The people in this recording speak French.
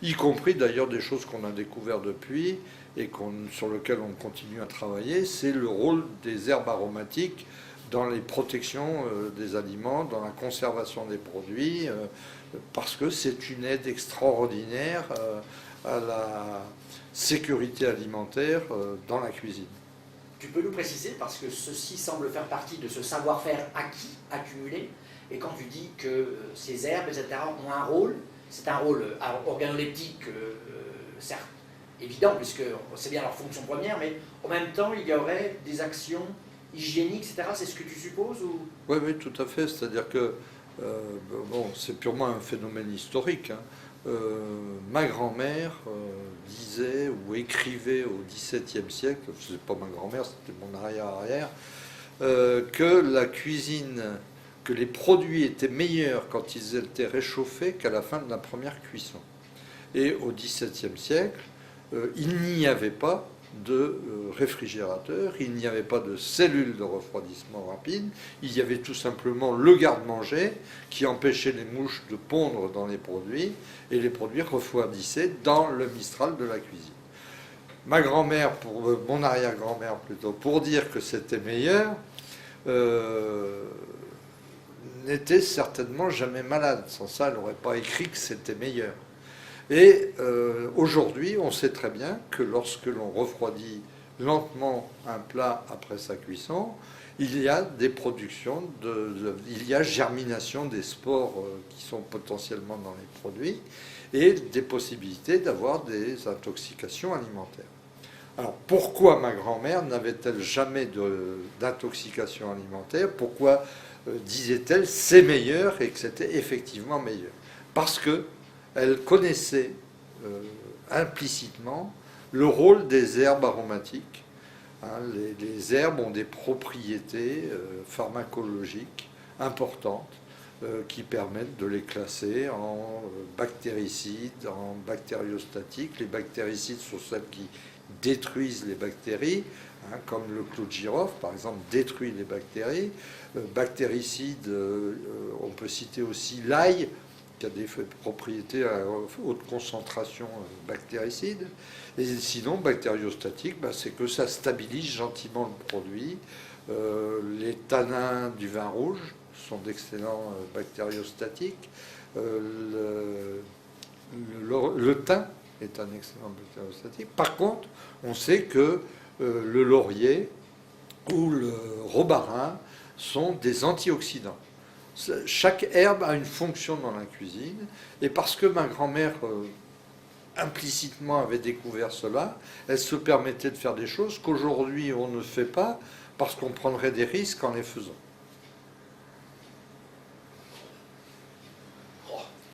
y compris d'ailleurs des choses qu'on a découvertes depuis et sur lesquelles on continue à travailler, c'est le rôle des herbes aromatiques dans les protections des aliments, dans la conservation des produits, parce que c'est une aide extraordinaire à la sécurité alimentaire dans la cuisine. Tu peux nous préciser, parce que ceci semble faire partie de ce savoir-faire acquis, accumulé, et quand tu dis que ces herbes, etc., ont un rôle, c'est un rôle organoleptique, certes évident, puisque c'est bien leur fonction première, mais en même temps, il y aurait des actions hygiéniques, etc. C'est ce que tu supposes ou... Oui, oui, tout à fait. C'est-à-dire que, bon, c'est purement un phénomène historique, hein. Ma grand-mère disait ou écrivait au XVIIe siècle, ce n'est pas ma grand-mère, c'était mon arrière-arrière, que la cuisine, que les produits étaient meilleurs quand ils étaient réchauffés qu'à la fin de la première cuisson. Et au XVIIe siècle, il n'y avait pas de réfrigérateur, il n'y avait pas de cellules de refroidissement rapide, il y avait tout simplement le garde-manger qui empêchait les mouches de pondre dans les produits et les produits refroidissaient dans le mistral de la cuisine. Ma grand-mère, mon arrière-grand-mère plutôt, pour dire que c'était meilleur, n'était certainement jamais malade. Sans ça, elle n'aurait pas écrit que c'était meilleur. Et aujourd'hui, on sait très bien que lorsque l'on refroidit lentement un plat après sa cuisson, il y a des productions, il y a germination des spores qui sont potentiellement dans les produits et des possibilités d'avoir des intoxications alimentaires. Alors pourquoi ma grand-mère n'avait-elle jamais d'intoxication alimentaire? Pourquoi disait-elle c'est meilleur et que c'était effectivement meilleur? Parce que elle connaissait implicitement le rôle des herbes aromatiques. Hein, les herbes ont des propriétés pharmacologiques importantes qui permettent de les classer en bactéricides, en bactériostatiques. Les bactéricides sont celles qui détruisent les bactéries, hein, comme le clou de girofle, par exemple, détruit les bactéries. Bactéricides, on peut citer aussi l'ail, qui a des propriétés à haute concentration bactéricide. Et sinon, bactériostatique, c'est que ça stabilise gentiment le produit. Les tanins du vin rouge sont d'excellents bactériostatiques. Le thym est un excellent bactériostatique. Par contre, on sait que le laurier ou le romarin sont des antioxydants. Chaque herbe a une fonction dans la cuisine, et parce que ma grand-mère implicitement avait découvert cela, elle se permettait de faire des choses qu'aujourd'hui on ne fait pas parce qu'on prendrait des risques en les faisant.